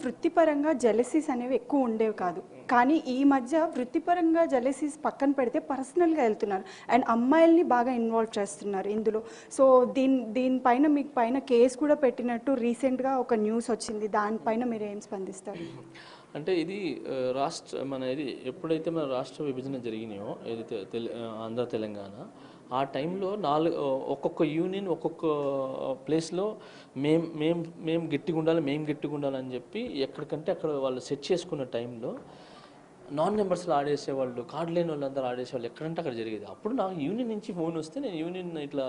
వృత్తిపరంగా జెలసీస్ అనేవి ఎక్కువ ఉండేవి కాదు. కానీ ఈ మధ్య వృత్తిపరంగా జెలసీస్ పక్కన పెడితే పర్సనల్‌గా వెళ్తున్నారు. అండ్ అమ్మాయిల్ని బాగా ఇన్వాల్వ్ చేస్తున్నారు ఇందులో. సో దీనిపైన మీకు పైన కేస్ కూడా పెట్టినట్టు రీసెంట్‌గా ఒక న్యూస్ వచ్చింది. దానిపైన మీరేం స్పందిస్తారు? అంటే ఇది మన ఇది ఎప్పుడైతే మన రాష్ట్ర విభజన జరిగినాయో ఏదైతే ఆంధ్ర తెలంగాణ ఆ టైంలో ఒక్కొక్క యూనియన్ ఒక్కొక్క ప్లేస్లో మేము గట్టిగా ఉండాలి అని చెప్పి ఎక్కడికంటే అక్కడ వాళ్ళు సెట్ చేసుకున్న టైంలో నాన్ మెంబర్స్లో ఆడేసేవాళ్ళు, కార్డు లేని వాళ్ళందరూ ఆడేసేవాళ్ళు, ఎక్కడంటే అక్కడ జరిగేది. అప్పుడు నాకు యూనియన్ నుంచి ఫోన్ వస్తే నేను యూనియన్ ఇట్లా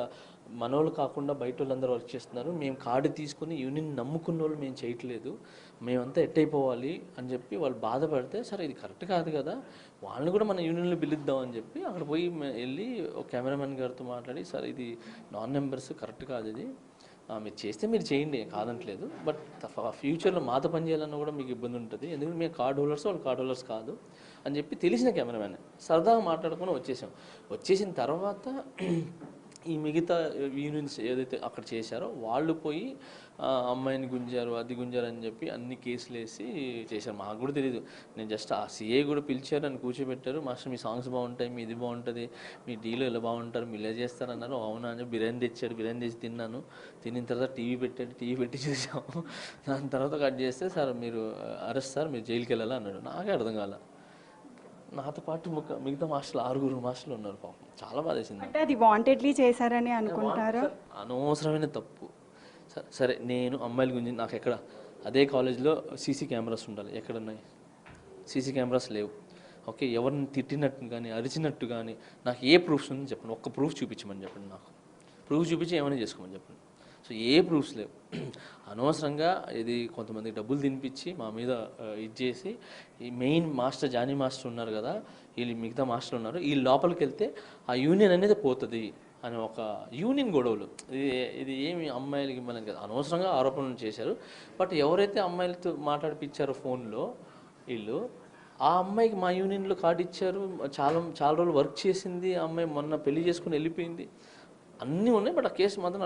మనోళ్ళు కాకుండా బయట వాళ్ళందరూ వర్క్ చేస్తున్నారు, మేము కార్డు తీసుకుని యూనియన్ నమ్ముకున్న వాళ్ళు మేము చేయట్లేదు, మేమంతా ఎట్టయిపోవాలి అని చెప్పి వాళ్ళు బాధపడితే, సరే ఇది కరెక్ట్ కాదు కదా, వాళ్ళని కూడా మన యూనియన్లో పిలుద్దాం అని చెప్పి అక్కడ పోయి వెళ్ళి ఒక కెమెరామెన్ గారితో మాట్లాడి, సార్ ఇది నాన్ మెంబర్స్ కరెక్ట్ కాదు, ఇది మీరు చేస్తే మీరు చేయండి కాదంటలేదు, బట్ ఫ్యూచర్లో మాతో పని చేయాలన్నా కూడా మీకు ఇబ్బంది ఉంటుంది, ఎందుకంటే మేము కార్డ్ హోల్డర్స్ వాళ్ళు కార్డ్ హోల్డర్స్ కాదు అని చెప్పి తెలిసిన కెమెరామెన్ సరదాగా మాట్లాడుకొని వచ్చేసిన తర్వాత ఈ మిగతా యూనియన్స్ ఏదైతే అక్కడ చేశారో వాళ్ళు పోయి అమ్మాయిని గుంజారు, అది గుంజారు అని చెప్పి అన్ని కేసులు వేసి చేశారు. మాకు కూడా తెలియదు, నేను జస్ట్ ఆ సిఏ కూడా పిలిచారు, అని కూర్చోబెట్టారు, మాస్టర్ మీ సాంగ్స్ బాగుంటాయి, మీ ఇది బాగుంటుంది, మీ డీలో ఇలా బాగుంటారు, మీరు ఇలా చేస్తారన్నారు. అవునా అని బిర్యానీ తెచ్చాడు, బిర్యానీ తెచ్చి తిన్నాను, తిన్న తర్వాత టీవీ పెట్టి చూసాము. దాని తర్వాత కట్ చేస్తే, సార్ మీరు అరెస్ట్, సార్ మీరు జైలుకి వెళ్ళాలి అన్నాడు. నాకే అర్థం కాల. నాతో పాటు మిగతా మాస్టర్లు 6 మాస్టర్లు ఉన్నారు, పాపం చాలా బాధ వేసింది. అంటే అది వాంటెడ్లీ చేశారని అనుకుంటారా? అనవసరమైన తప్పు. సరే నేను అమ్మాయిల గురించి నాకు ఎక్కడ అదే కాలేజ్లో సీసీ కెమెరాస్ ఉండాలి, ఎక్కడున్నాయి? సీసీ కెమెరాస్ లేవు. ఓకే, ఎవరిని తిట్టినట్టు కానీ అరిచినట్టు కానీ నాకు ఏ ప్రూఫ్స్ ఉందని చెప్పండి, ఒక్క ప్రూఫ్ చూపించమని చెప్పండి, నాకు ప్రూఫ్ చూపించి ఏమైనా చేసుకోమని చెప్పండి. సో ఏ ప్రూఫ్స్ లేవు. అనవసరంగా ఇది కొంతమందికి డబ్బులు తినిపించి మా మీద ఇది చేసి, ఈ మెయిన్ మాస్టర్ జానీ మాస్టర్ ఉన్నారు కదా, వీళ్ళు మిగతా మాస్టర్లు ఉన్నారు, ఈ లోపలికి వెళ్తే ఆ యూనియన్ అనేది పోతుంది అని ఒక యూనియన్ గొడవలు. ఇది ఏమి అమ్మాయిలకి ఇవ్వాలని కదా, అనవసరంగా ఆరోపణలు చేశారు. బట్ ఎవరైతే అమ్మాయిలతో మాట్లాడిపించారో ఫోన్లో వీళ్ళు, ఆ అమ్మాయికి మా యూనియన్లో కార్డు ఇచ్చారు, చాలా రోజులు వర్క్ చేసింది, ఆ అమ్మాయి మొన్న పెళ్లి చేసుకుని వెళ్ళిపోయింది, అన్నీ ఉన్నాయి. బట్ ఆ కేసు మాత్రం